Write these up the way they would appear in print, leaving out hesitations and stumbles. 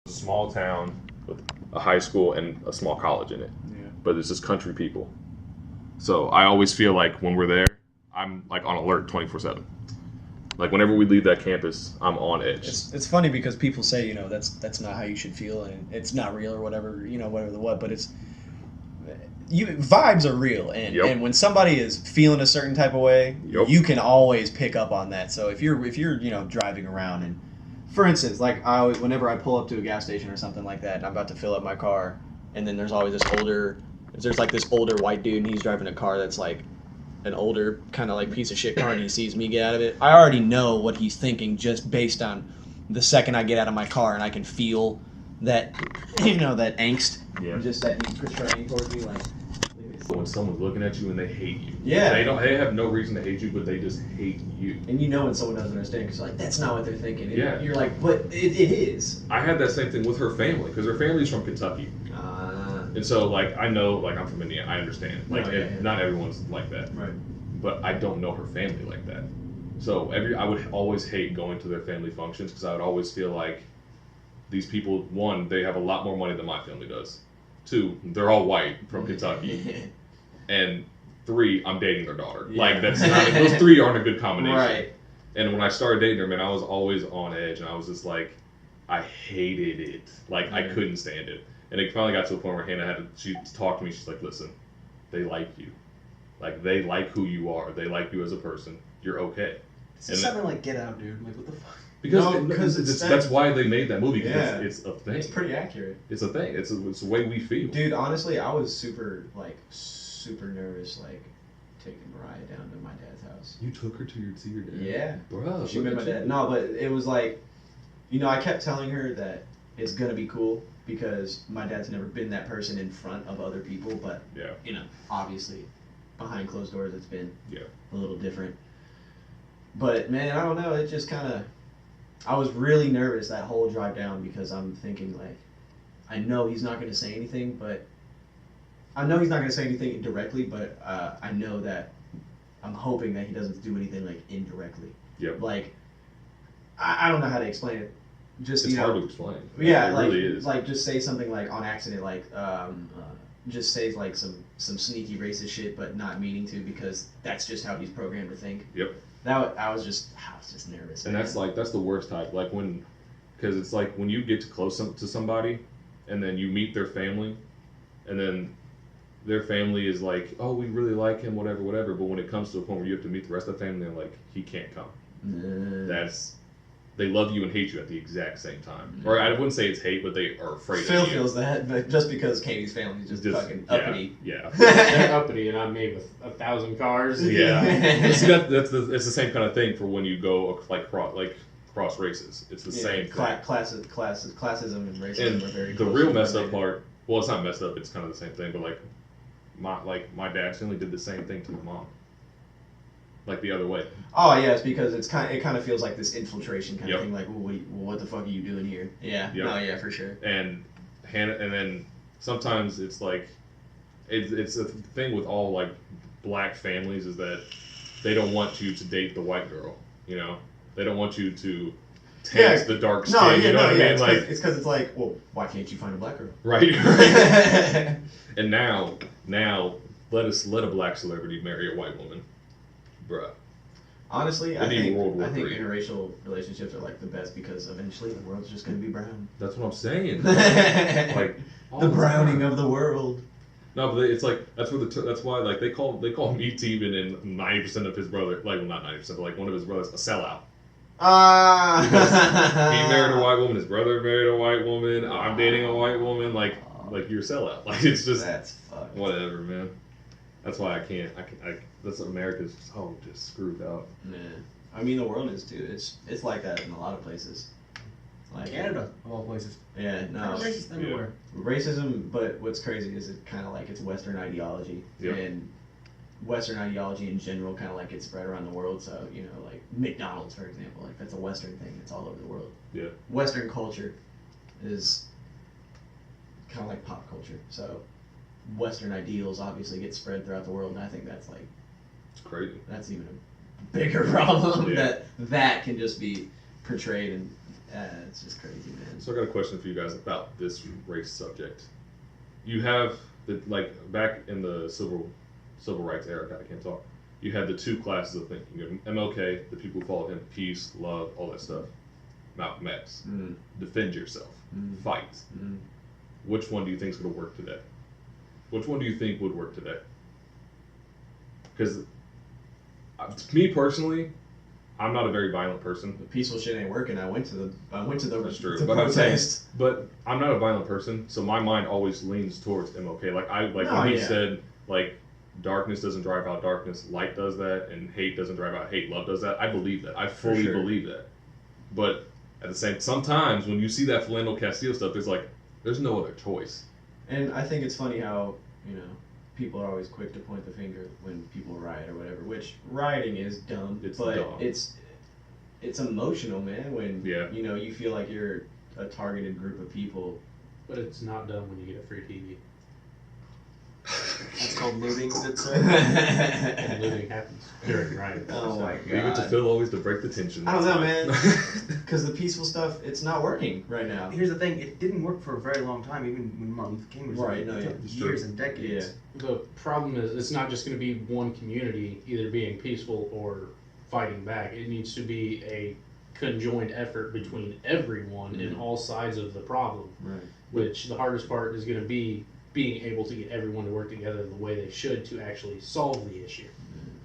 Small town with a high school and a small college in it. Yeah. But it's just country people. So I always feel like when we're there, I'm like on alert 24/7. Like whenever we leave that campus, I'm on edge. It's funny because people say, that's not how you should feel and it's not real or whatever, whatever the what, but it's vibes are real, and Yep. and when somebody is feeling a certain type of way, Yep. you can always pick up on that. So if you're driving around, and for instance, like whenever I pull up to a gas station or something like that, and I'm about to fill up my car, and then there's always there's like this older white dude, and he's driving a car that's like an older kind of like piece of shit car, and he sees me get out of it. I already know what he's thinking just based on the second I get out of my car, and I can feel that that angst, Yeah. just that he's portraying towards me, like. When someone's looking at you and they hate you. Yeah. They have no reason to hate you, but they just hate you. And when someone doesn't understand, because like that's not what they're thinking. Yeah. You're like, but it is. I had that same thing with her family because her family's from Kentucky, and so like I know like I'm from Indiana, I understand. Like not everyone's like that, Right. but I don't know her family like that. So I would always hate going to their family functions because I would always feel like these people, one, they have a lot more money than my family does. Two, they're all white from Kentucky. And three, I'm dating their daughter. Yeah. Like that's not those three aren't a good combination. Right. And when I started dating her, man, I was always on edge, and I was just like, I hated it. Like I couldn't stand it. And it finally got to a point where she talked to me. She's like, listen, they like you. Like they like who you are. They like you as a person. You're okay. This is something like Get Out, dude. Like what the fuck? Because that's why they made that movie. Because it's a thing. It's pretty accurate. It's a thing. It's the way we feel. Dude, honestly, I was super nervous, like taking Mariah down to my dad's house. You took her to see your dad? Yeah. Bro, She met my dad. No, but it was like, I kept telling her that it's gonna be cool because my dad's never been that person in front of other people, but obviously behind closed doors it's been a little different. But man, I don't know, it just kind of, I was really nervous that whole drive down because I'm thinking like, I know he's not going to say anything, but I know he's not going to say anything directly, but I know that I'm hoping that he doesn't do anything like indirectly. Yep. Like, I don't know how to explain it. Just it's hard to explain. Yeah, it like, really is. Like just say something like on accident, like just say like some sneaky racist shit, but not meaning to because that's just how he's programmed to think. Yep. I was just nervous. And that's the worst type. Like because it's like when you get too close to somebody, and then you meet their family, and then their family is like, oh, we really like him, whatever, whatever. But when it comes to a point where you have to meet the rest of the family, they're like, he can't come. They love you and hate you at the exact same time. Or I wouldn't say it's hate, but they are afraid Phil of you. feels that, but just because Katie's family is just fucking uppity. Yeah. They're uppity, and I'm made with 1,000 cars. Yeah. See, it's the same kind of thing for when you go cross races. It's the same thing. Classism and racism are very the close real messed up part. Well, it's not messed up. It's kind of the same thing. But my dad's family did the same thing to my mom. Like the other way. Oh yeah, it's because it kind of feels like this infiltration kind of thing. Like, well, what the fuck are you doing here? Yeah. Yep. No, yeah, for sure. And then sometimes it's like, it's a thing with all like black families is that they don't want you to date the white girl. They don't want you to taste the dark skin. What I mean? It's because it's like, well, why can't you find a black girl? Right. And now let a black celebrity marry a white woman. Bruh. Honestly, I think III. interracial relationships are like the best because eventually the world's just going to be brown. That's what I'm saying. Like the browning of the world. No, but it's like that's why like they call me Tevin and 90% of his brother, like, well, not 90%, but like one of his brothers, a sellout. He married a white woman. His brother married a white woman. I'm dating a white woman. Like you're a sellout. Like it's just that's fucked. Whatever, man. That's why I can't. That's America's just screwed out. Yeah, I mean the world is too. It's like that in a lot of places. Like Canada, of all places. Yeah, no. Racist everywhere. Racism, but what's crazy is it kind of like it's Western ideology, and Western ideology in general kind of like gets spread around the world. So like McDonald's, for example, like that's a Western thing. It's all over the world. Yeah. Western culture is kind of like pop culture. So Western ideals obviously get spread throughout the world, and I think that's like it's crazy. That's even a bigger problem that can just be portrayed and It's just crazy, man. So I got a question for you guys about this race subject. You have back in the civil rights era. God, I can't talk. You had the two classes of thinking. You have MLK, the people who followed him, peace, love, all that stuff. Malcolm X, defend yourself, fight. Which one do you think is going to work today? Which one do you think would work today? Because me personally, I'm not a very violent person. The peaceful shit ain't working. I went to the That's true. the But protest. But I'm not a violent person, so my mind always leans towards MLK. When he said darkness doesn't drive out darkness, light does that, and hate doesn't drive out hate, love does that. I believe that. I fully believe that. But at the same, sometimes when you see that Philando Castile stuff, there's no other choice. And I think it's funny how people are always quick to point the finger when people riot or whatever. Which rioting is dumb, it's emotional, man. When you feel like you're a targeted group of people. But it's not dumb when you get a free TV. That's called looting, good sir. And looting happens during riot. Oh my god. Leave it to Phil always to break the tension. I don't know, man. Because the peaceful stuff, it's not working right now. Here's the thing: it didn't work for a very long time, even when Martin Luther King was right. It took years and decades. Yeah. The problem is, it's not just going to be one community either being peaceful or fighting back. It needs to be a conjoined effort between everyone in all sides of the problem. Right. Which the hardest part is going to be being able to get everyone to work together the way they should to actually solve the issue.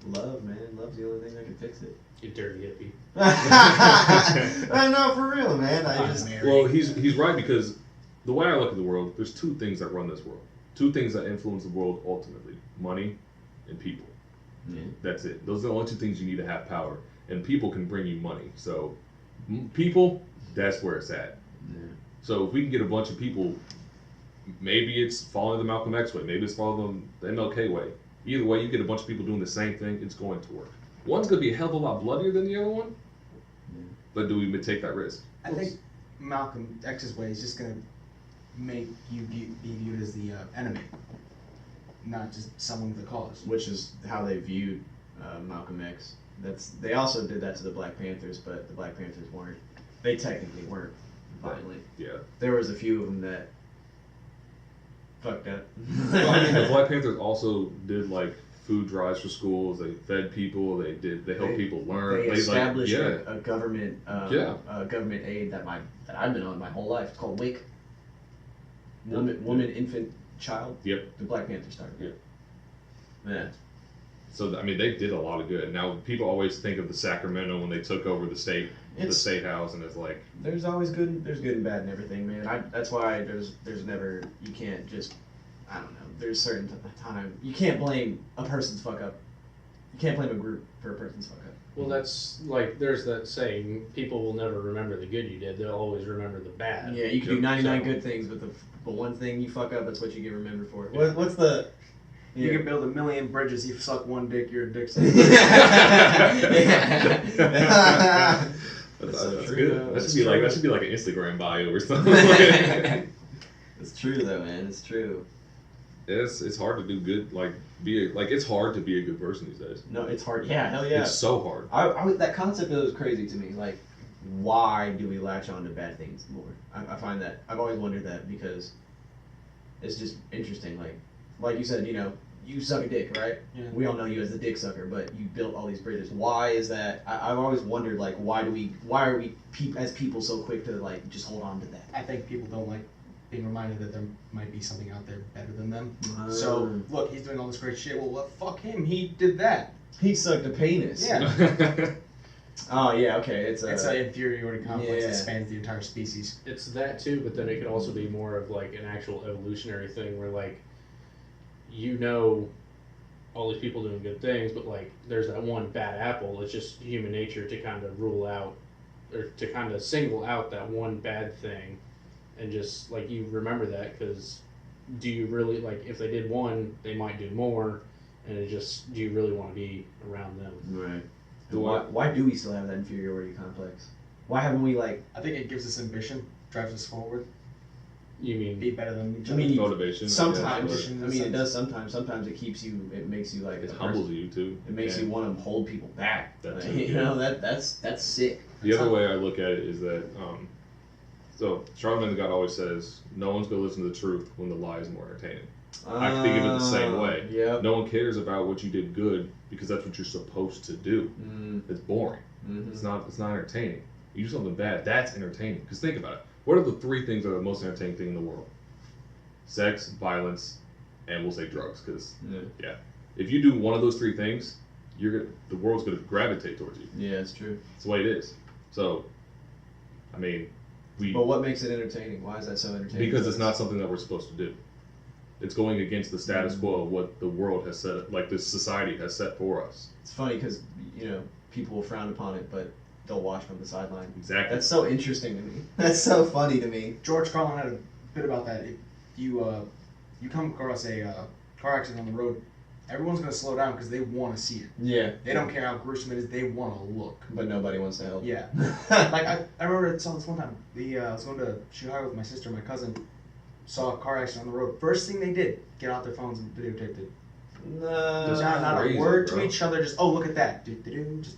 Love, man. Love's the only thing that can fix it. You dirty hippie. I know, for real, man. Well, he's right, because the way I look at the world, there's two things that run this world. Two things that influence the world ultimately: money and people. Yeah. That's it. Those are the only two things you need to have power. And people can bring you money. So people, that's where it's at. Yeah. So if we can get a bunch of people, maybe it's following the Malcolm X way, maybe it's following the MLK way. Either way, you get a bunch of people doing the same thing, it's going to work. One's going to be a hell of a lot bloodier than the other one, but do we take that risk? I think Malcolm X's way is just going to make you be viewed as the enemy, not just someone with a cause. Which is how they viewed Malcolm X. They also did that to the Black Panthers, but the Black Panthers weren't. They technically weren't violent. Yeah. There was a few of them that fucked up. Well, I mean, the Black Panthers also did food drives for schools. They fed people. They helped people learn. They established a government government aid that I've been on my whole life. It's called WIC. Woman, infant, child. Yep. The Black Panthers started. Yep. Yeah. So I mean, they did a lot of good. Now people always think of the Sacramento when they took over the state house, and it's like there's always good and bad and everything, man. That's why there's never, you can't just, I don't know. There's certain time you can't blame a person's fuck up. You can't blame a group for a person's fuck up. Well, that's there's that saying: people will never remember the good you did; they'll always remember the bad. Yeah, you can do 99 good things, but the one thing you fuck up, that's what you get remembered for. What's the? You can build 1,000,000 bridges. You suck one dick, you're a dick sucker. That's good. That should be like an Instagram bio or something. It's true though, man. It's true. It's hard to do good. It's hard to be a good person these days. No, it's hard. Yeah, hell yeah. It's so hard. That concept was crazy to me. Why do we latch on to bad things more? I find that I've always wondered that, because it's just interesting. Like you said, you suck a dick, right? Yeah. We all know you as the dick sucker, but you built all these bridges. Why is that? I've always wondered, why are we as people so quick to just hold on to that? I think people don't like being reminded that there might be something out there better than them. So look, he's doing all this great shit. Well, fuck him. He did that. He sucked a penis. Yeah. Oh yeah, okay. It's an inferiority complex that spans the entire species. It's that too, but then it could also be more of an actual evolutionary thing where all these people doing good things, but there's that one bad apple. It's just human nature to kind of rule out, or to kind of single out that one bad thing, and just you remember that, because do you really if they did one, they might do more, and do you really want to be around them? Right. Why do we still have that inferiority complex? Why haven't we I think it gives us ambition, drives us forward. You mean be better than each other? Motivation. Sometimes. It does sometimes. Sometimes it keeps you. It makes you it humbles you too. It makes you want to hold people back. That's that's sick. The other way I look at it is that, so Charlamagne the God always says, no one's going to listen to the truth when the lie is more entertaining. I think of it the same way. Yep. No one cares about what you did good because that's what you're supposed to do. It's boring. It's not entertaining. You do something bad, that's entertaining. Because think about it. What are the 3 things that are the most entertaining thing in the world? Sex, violence, and we'll say drugs. Because, if you do one of those 3 things, the world's going to gravitate towards you. Yeah, it's true. It's the way it is. So, I mean, But what makes it entertaining? Why is that so entertaining? Because it's not something that we're supposed to do. It's going against the status quo of what the world has set, like this society has set for us. It's funny because, people will frown upon it, but they'll watch from the sideline. Exactly. That's so interesting to me. That's so funny to me. George Carlin had a bit about that. If you come across a car accident on the road, everyone's going to slow down because they want to see it. Yeah. They don't care how gruesome it is. They want to look. But nobody wants to help. Yeah. Like, I remember I saw this one time. I was going to Chicago with my sister and my cousin. Saw a car accident on the road. First thing they did, get out their phones and videotaped it. No. Not crazy, a word bro. to each other. Just, oh, look at that. Just,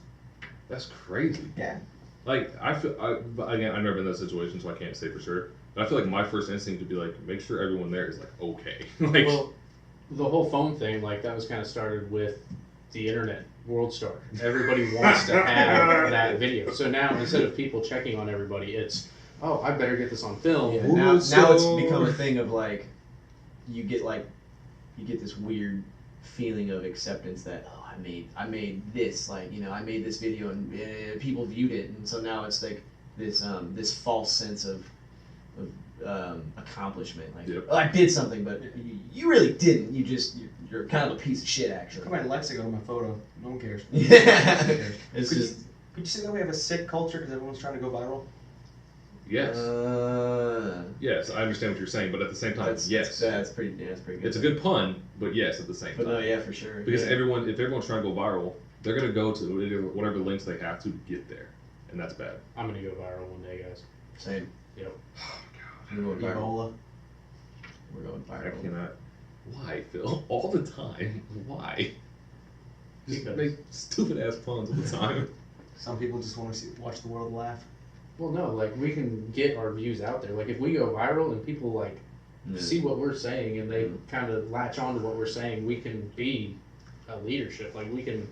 That's crazy. yeah. Like, again, I've never been in that situation, so I can't say for sure. But I feel like my first instinct would be like, make sure everyone there is like okay. Like, Well, the whole phone thing, like that was kind of started with the internet, World Star. Everybody wants to have that video. So now instead of people checking on everybody, it's, oh, I better get this on film. Yeah, now it's become a thing of like, you get this weird feeling of acceptance that, oh, I made this, like, I made this video and people viewed it, and so now it's like this false sense of accomplishment, like, oh, I did something, but you really didn't. You're kind of a piece of shit, actually. Come on, Alexa, go to my photo. No one cares. Yeah, it's Could just. you see that we have a sick culture because everyone's trying to go viral? yes. Yes, I understand what you're saying, but at the same time, yes. That's pretty good. It's a good pun, but yes, at the same But time. no, yeah, for sure. Because yeah. if everyone's trying to go viral, they're going to go to whatever links they have to get there. And that's bad. I'm going to go viral one day, guys. Same. Yep. We're going viral. Ebola. We're going I viral. cannot. Why, Phil? All the time. Why? Just Because. make stupid ass puns all the time. Some people just want to watch the world laugh. Well, no, like we can get our views out there. Like if we go viral and people like see what we're saying and they kind of latch on to what we're saying, we can be a leadership. Like we can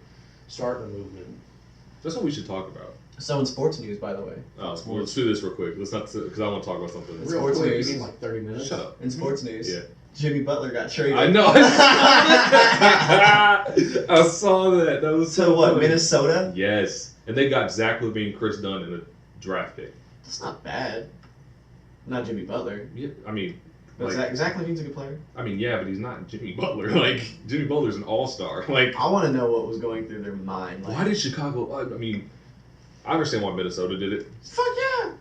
start a movement. That's what we should talk about. So in sports news, by the way. Well, let's do this real quick. Let's not, because I want to talk about something. Real Sports quick, news. you You mean like 30 minutes? Shut up. In sports news, Yeah. Jimmy Butler got traded. I know. I saw that. That was So what? funny. Minnesota? Yes, and they got Zach LaVine, Chris Dunn in a draft pick. That's not bad. Not Jimmy Butler. Yeah, I mean, But like, Zach LaVine's a good player. yeah, but he's not Jimmy Butler. Like Jimmy Butler's an all-star. Like, I want to know what was going through their mind. Like, why did Chicago? I mean, I understand why Minnesota did it. Fuck yeah!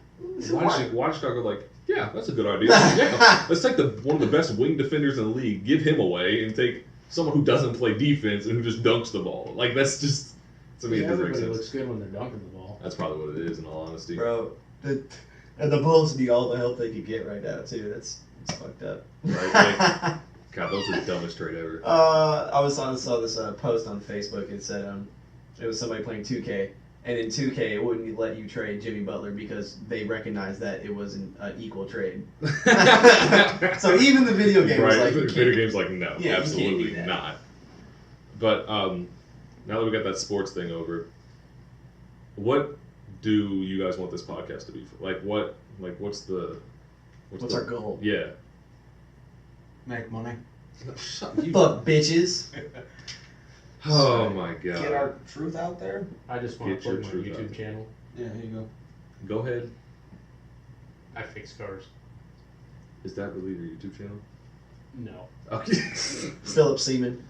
Why did Chicago like? Yeah, that's a good idea. Yeah, let's take one of the best wing defenders in the league, give him away, and take someone who doesn't play defense and who just dunks the ball. Like that's just to me it doesn't make Everybody sense. looks good when they're dunking the ball. That's probably what it is, in all honesty. Bro, and the Bulls need all the help they could get right now too. It's fucked up. Right? Like, God, those are the dumbest trade ever. I saw this post on Facebook. It said it was somebody playing 2K, and in 2K it wouldn't let you trade Jimmy Butler because they recognized that it was an equal trade. So even the video game was like, video game's like no, Yeah, you can't absolutely do that. not. But now that we got that sports thing over, what do you guys want this podcast to be for? What's our goal? Yeah. Make money. Shut you. Fuck bitches. Oh my god. Get our truth out there. I just want Get to your plug my truth out. YouTube channel. Yeah, here you go. Go ahead. I fix cars. Is that really your YouTube channel? No. Okay. Philip Seaman.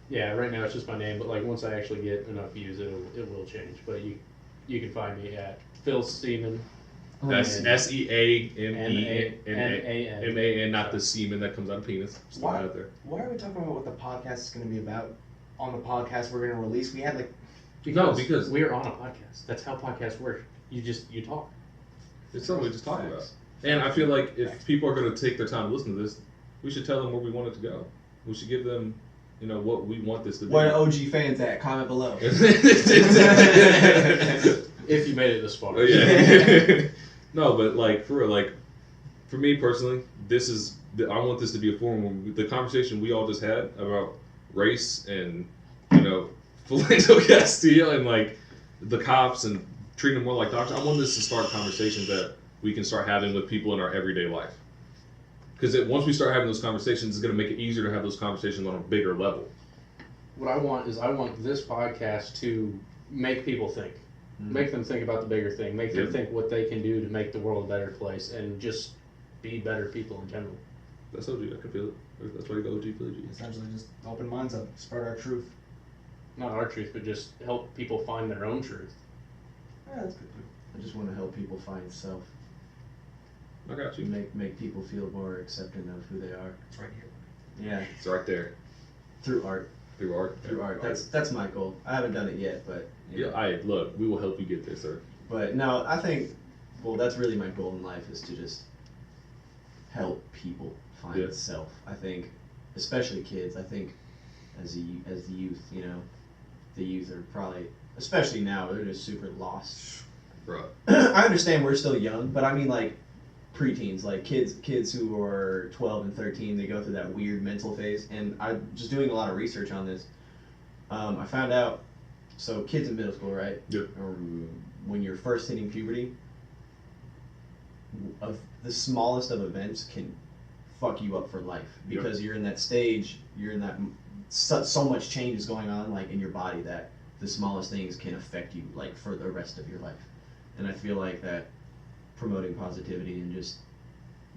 Yeah, right now it's just my name, but like once I actually get enough views, it will change. But you can find me at Phil Seaman. That's M-A-N. SEAMEN, not the semen that comes out of penis. Just throw it out there. Why are we talking about what the podcast is going to be about on the podcast we're going to release? We had like Because we're on a podcast. That's how podcasts work. You talk. it's something we just talk about. And I feel like if people are going to take their time to listen to this, we should tell them where we want it to go. We should give them, what we want this to be. Where the OG fans at? Comment below. If you made it this far. Oh, yeah. No, but like for real, like for me personally, I want this to be a forum where the conversation we all just had about race and Philando Castile and like the cops and treating them more like doctors. I want this to start conversations that we can start having with people in our everyday life. Because once we start having those conversations, it's going to make it easier to have those conversations on a bigger level. What I want this podcast to make people think. Make them think about the bigger thing. Make them think what they can do to make the world a better place and just be better people in general. That's OG. I can feel it. That's why you go OG, feel OG. Essentially, just open minds up, spread our truth. Not our truth, but just help people find their own truth. Yeah, that's good too. I just want to help people find self. I got you. Make people feel more accepting of who they are. It's right here. Yeah. It's right there. Through art. Through art. Through art. That's my goal. I haven't done it yet, but Look, we will help you get there, sir. But no, I think that's really my goal in life is to just help people find self. I think, especially kids. I think as the youth, the youth are probably, especially now, they're just super lost. Bro. I understand we're still young, but I mean like preteens, like kids who are 12 and 13, they go through that weird mental phase. And I'm just doing a lot of research on this. I found out, so kids in middle school, right? Yep. When you're first hitting puberty, the smallest of events can fuck you up for life because you're in that stage, so much change is going on like in your body that the smallest things can affect you like for the rest of your life. And I feel like that promoting positivity and just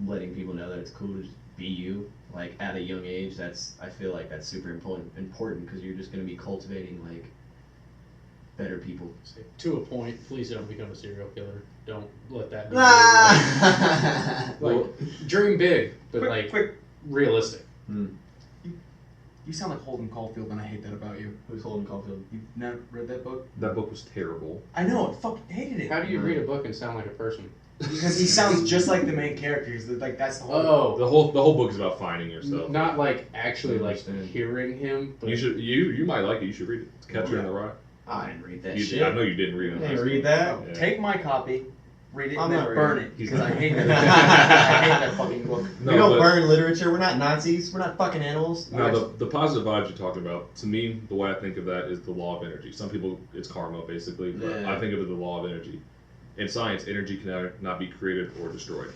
letting people know that it's cool to just be you, like at a young age, I feel like that's super important because you're just going to be cultivating like better people. To a point, please don't become a serial killer. Don't let that be dream big, but quick, realistic. You sound like Holden Caulfield, and I hate that about you. Who's Holden Caulfield? You've never read that book? That book was terrible. I know, I fucking hated it. How do you read a book and sound like a person? Because he sounds just like the main characters. Like that's the whole. The whole book is about finding yourself. Not like actually like hearing him. But you might like it. You should read it. It's Catcher in the Rye. I didn't read that shit. I know you didn't read it. I didn't read that. Yeah. Take my copy, read it, I'm and then not burn reading it because I hate that. I hate that fucking book. No, we don't burn literature. We're not Nazis. We're not fucking animals. Now, the positive vibes you're talking about, to me, the way I think of that is the law of energy. Some people, it's karma, basically. But I think of it as the law of energy. In science, energy can not be created or destroyed.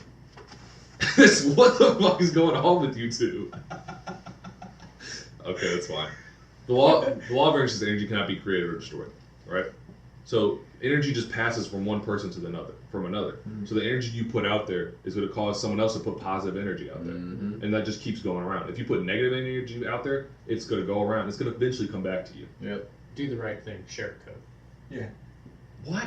What the fuck is going on with you two? Okay, that's fine. The law of energy says energy cannot be created or destroyed, right? So energy just passes from one person to another. Mm-hmm. So the energy you put out there is going to cause someone else to put positive energy out there, and that just keeps going around. If you put negative energy out there, it's going to go around. It's going to eventually come back to you. Yep. Do the right thing. Share a code. Yeah. Why?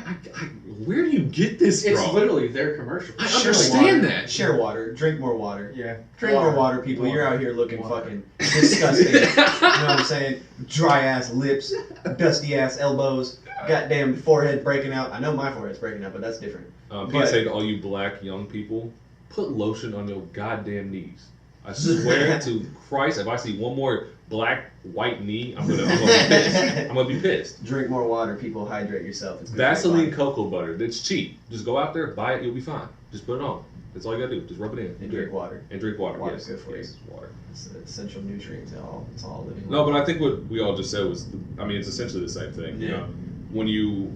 Where do you get this from? It's literally their commercial. I understand that. Share water. Drink more water. Yeah. Drink more water, people. You're out here looking fucking disgusting. You know what I'm saying? Dry ass lips, dusty ass elbows, goddamn forehead breaking out. I know my forehead's breaking out, but that's different. PSA to all you black young people, put lotion on your goddamn knees. I swear to Christ, if I see one more black white knee, I'm gonna be pissed. I'm gonna be pissed. Drink more water, people. Hydrate yourself. It's good Vaseline cocoa butter. It's cheap. Just go out there, buy it. You'll be fine. Just put it on. That's all you gotta do. Just rub it in. And drink water. And drink water. Water's yes. good for you. Water. It's an essential nutrient to all. It's all living. No, but I think what we all just said was, it's essentially the same thing. Yeah. When you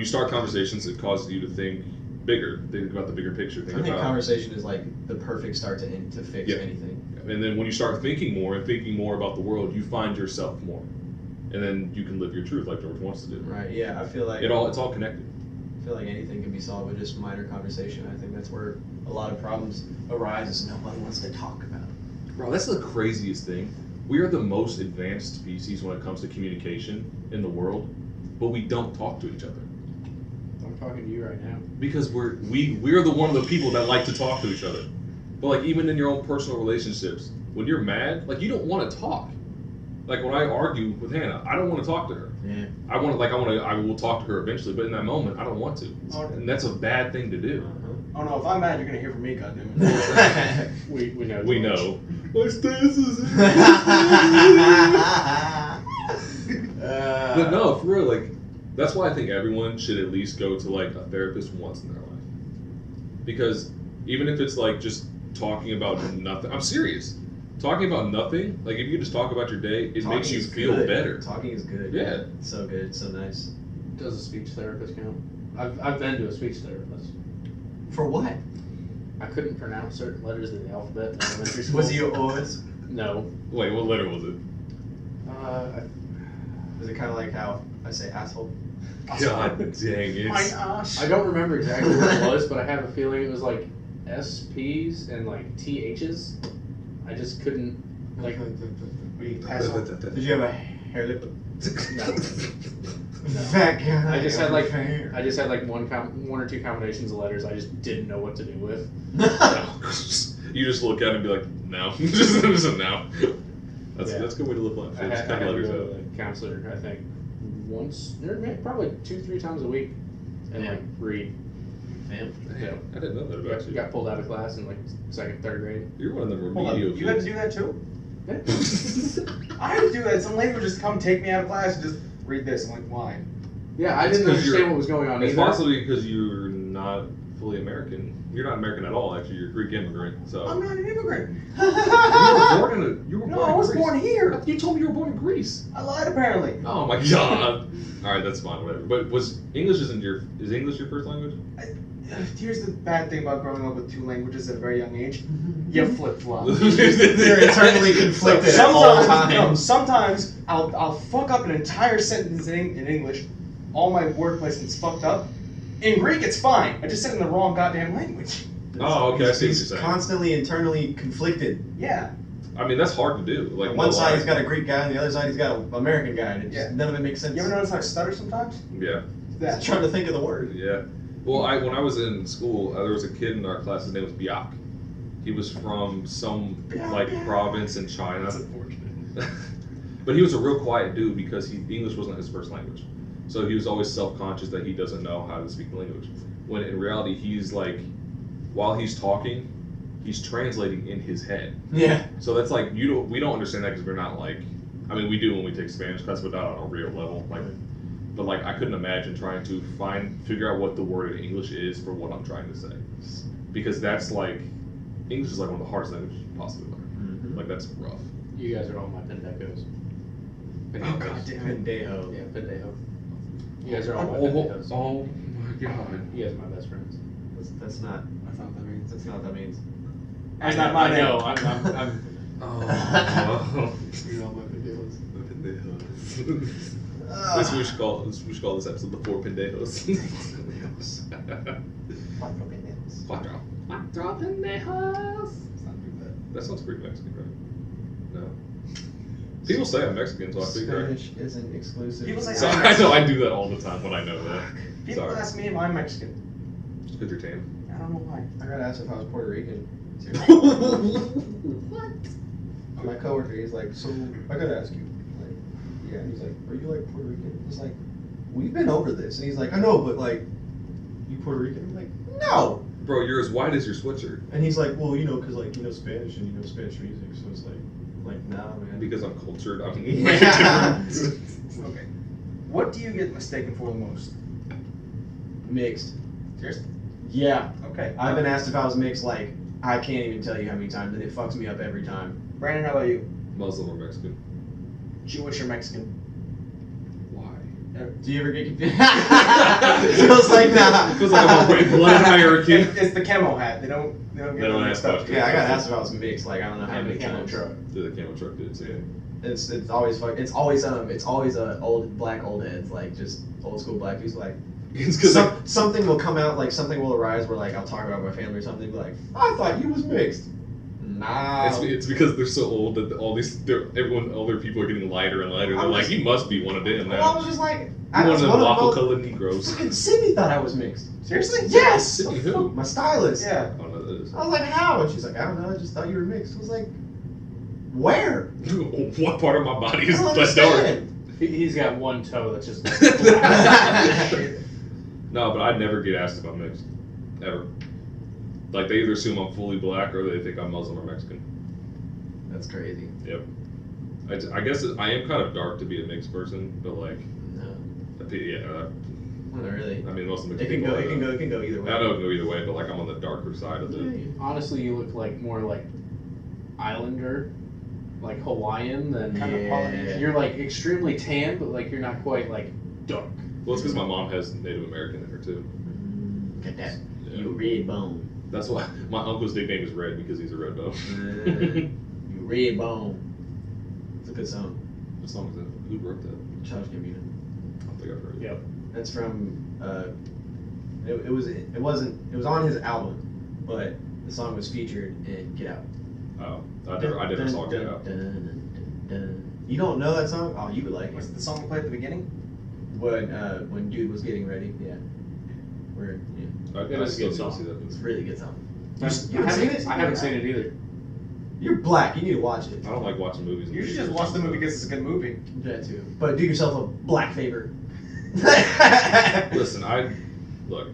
start conversations, it causes you to think bigger. Think about the bigger picture. I think conversation is like the perfect start to fix anything. And then when you start thinking more about the world, you find yourself more, and then you can live your truth like George wants to do. Right. Yeah. I feel like it's all connected. I feel like anything can be solved with just minor conversation. I think that's where a lot of problems arise. Is nobody wants to talk about it. Bro, that's the craziest thing. We are the most advanced species when it comes to communication in the world, but we don't talk to each other. I'm talking to you right now. Because we're one of the people that like to talk to each other. But like even in your own personal relationships, when you're mad, like you don't want to talk. Like when I argue with Hannah, I don't want to talk to her. Yeah. I will talk to her eventually, but in that moment, I don't want to. And that's a bad thing to do. Oh no, if I'm mad, you're gonna hear from me, goddammit. we know. We know. My stance is. But But no, for real, like That's why I think everyone should at least go to like a therapist once in their life. Because even if it's like just talking about nothing, I'm serious. Talking about nothing, like if you just talk about your day, it makes you feel better. Talking is good. Yeah. So good, so nice. Does a speech therapist count? I've been to a speech therapist. For what? I couldn't pronounce certain letters of the alphabet in elementary school. Was he yours? No. Wait, what letter was it? Was it kind of like how I say asshole? God dang it. My gosh. I don't remember exactly what it was, but I have a feeling it was like SPs and like THs. I just couldn't like. Asshole. Did you have a hair lip? No. Fat guy. I just had like hair. one or two combinations of letters I just didn't know what to do with. You just look at it and be like, no. Just no. That's a good way to live life. I Just had cut to letters go out. to a counselor, I think, once, or probably 2-3 times a week, and like read. Damn. Yeah. I didn't know that about you. Got pulled out of class in like 2nd, 3rd grade. You're one of them Hold on, remedial you had to kids. do that too? Yeah. I had to do that. Some lady would just come take me out of class and just read this. I'm like, why? Yeah, I It's didn't 'cause you're- understand what was going on It's either. possibly because you're not fully American. You're not American at all, actually. You're a Greek immigrant. So I'm not an immigrant. you were born in No, born I in was Greece. born here. You told me you were born in Greece. I lied apparently. Oh my god. All right, that's fine. Whatever. But is English your first language? Here's the bad thing about growing up with 2 languages at a very young age. You flip flop. They're eternally conflicted at all times. Sometimes I'll fuck up an entire sentence in English. All my word placements fucked up. In Greek, it's fine. I just said it in the wrong goddamn language. Oh, okay. I see what you're He's saying. constantly internally conflicted. Yeah. I mean, that's hard to do. Like On one no side lie. he's got a Greek guy, and the other side he's got an American guy, and none of it makes sense. You ever notice how I stutter sometimes? Yeah. Just trying to think of the word. Yeah. Well, when I was in school, there was a kid in our class. His name was Biak. He was from some province in China. That's unfortunate. But he was a real quiet dude because English wasn't his first language. So he was always self-conscious that he doesn't know how to speak the language. When in reality, he's like, while he's talking, he's translating in his head. Yeah. So that's like we don't understand that because we're not like, I mean we do when we take Spanish class, but not on a real level. Like, but like I couldn't imagine trying to figure out what the word in English is for what I'm trying to say, because that's like English is like one of the hardest languages you can possibly learn. Mm-hmm. Like that's rough. You guys are all my pendejos. Oh god damn it. Pendejo. Yeah, pendejo. You guys are all my Oh, pendejos. oh my god. You guys are my best friends. That's not. That's not what that means. That's not what that means. That's not my I name. know. I'm Oh. You're all my pendejos. That's what we should call this episode the 4 pendejos. Cuatro. Cuatro pendejos. It's not too bad. That sounds pretty Mexican, right? No. People say I'm Mexican, so I figure. Spanish isn't exclusive. People say So I know I do that all the time when I know that. People Sorry. ask me if I'm Mexican. Because you're tan. I don't know why. I got asked if I was Puerto Rican. What? My coworker, he's like, so I gotta ask you. Like, yeah. And he's like, are you like Puerto Rican? It's like, we've been over this. And he's like, I know, but like, you Puerto Rican? I'm like, no. Bro, you're as white as your sweatshirt. And he's like, well, because like Spanish and Spanish music, so it's like nah, man. Because I'm cultured, I'm Yeah. Okay. What do you get mistaken for the most? Mixed. Seriously? Yeah. Okay. I've been asked if I was mixed, like, I can't even tell you how many times, and it fucks me up every time. Brandon, how about you? Muslim or Mexican. Jewish or Mexican? Why? Do you ever get confused? Feels like that. Feels like I'm a great blood hierarchy. It's the camo hat. They don't get They don't them ask mixed up. questions. Yeah, I got asked if I was mixed, like, I don't know how And many the camo times. truck. The camel truck did too. It's always fuck. It's always old black old heads, like just old school black people, like. It's because Something will come out, like something will arise where like I'll talk about my family or something, be like, I thought you was mixed. Nah. it's because they're so old that other people are getting lighter and lighter. They're I'm like, just- you must be one of them Well, I now. was just like, You're I one was of one them of waffle the colored Negroes. fucking Sydney thought I was mixed. Seriously? Yes. Sydney who? My stylist. Yeah. I don't know who that is. I was like, how? And she's like, I don't know. I just thought you were mixed. I was like, where? What part of my body I is don't that dark? understand. He's got one toe that's just. No, but I'd never get asked if I'm mixed. Ever. Like, they either assume I'm fully black or they think I'm Muslim or Mexican. That's crazy. Yep. I guess I am kind of dark to be a mixed person, but like, No. Not really. I mean, most of them. It can go either way. I know it can go either way, but like I'm on the darker side of it. Honestly, you look like more like Islander, like Hawaiian than Kind of Polynesian. You're like extremely tan, but like you're not quite like dark. Well, it's because my mom has Native American in her too. Look at that. Yeah. You red bone. That's why my uncle's nickname is Red because he's a red bone. You red bone. It's a good song. What song is that? Who wrote that? Childish Gambino. I don't think I've heard it. Yep. That's from. It was on his album, but the song was featured in Get Out. Oh, I never saw Get Out. You don't know that song? Oh, you would like Was it. it the song we played at the beginning? When dude was getting ready, yeah. It was a still good need to song. see that It's movie. a really good song. I haven't seen it either. You're black. You need to watch it. I don't like watching movies. in You should theaters, just watch the so- movie because it's a good movie. That too. But do yourself a black favor. Listen, I'm black.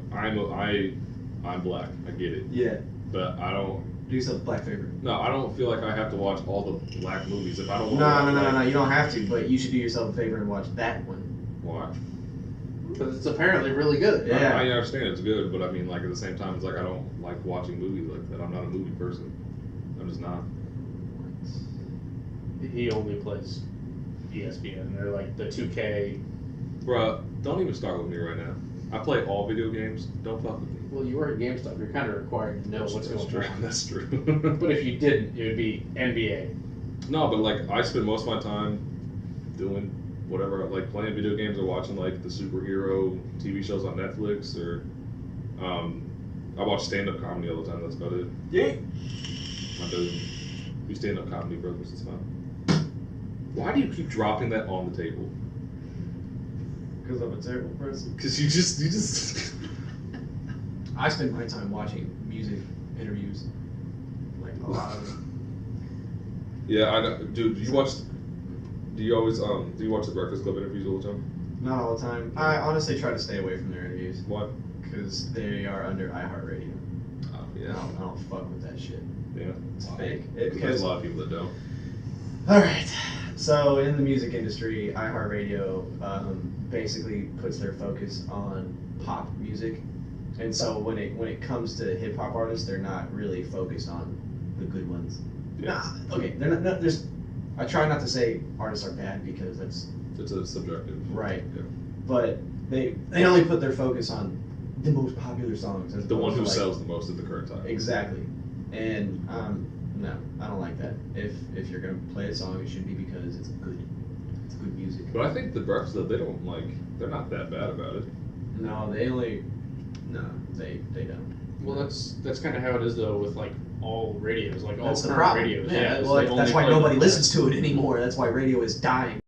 I get it, Yeah. but I don't. Do yourself a black favor. No, I don't feel like I have to watch all the black movies if I don't want No. You don't have to, but you should do yourself a favor and watch that one. Why? Because it's apparently really good. Yeah. I understand it's good, but I mean, like at the same time, it's like I don't like watching movies like that. I'm not a movie person. I'm just not. He only plays ESPN. They're like the 2K. Bruh, don't even start with me right now. I play all video games. Don't fuck with me. Well, you work at GameStop. You're kind of required to know what's That's going true. on. That's true. But if you didn't, it would be NBA. No, but like I spend most of my time doing whatever, like playing video games or watching like the superhero TV shows on Netflix or I watch stand-up comedy all the time. That's about it. Yeah. My dude, we stand-up comedy brothers. It's fun. Why do you keep dropping that on the table? Because I'm a terrible person. Because you just. I spend my time watching music interviews. Like a lot of them. Yeah, I know, dude. Do you watch the Breakfast Club interviews all the time? Not all the time. I honestly try to stay away from their interviews. Why? Because they are under iHeartRadio. Oh, I don't fuck with that shit. Yeah. It's fake. There's a lot of people that don't. Alright. So in the music industry, iHeartRadio basically puts their focus on pop music. And so when it comes to hip hop artists, they're not really focused on the good ones. Yeah. Okay, they're not there's I try not to say artists are bad because that's It's a subjective. right. Yeah. But they only put their focus on the most popular songs. as The one opposed who to, like, sells the most at the current time. Exactly. And no, I don't like that. If you're gonna play a song, it should be because it's good music. But I think the Breakfast Club, they're not that bad about it. No, they don't. Well, that's kind of how it is though with like all radios, like all That's the current problem. radios. Yeah, it's well, they that's only why play nobody the- listens to it anymore. That's why radio is dying.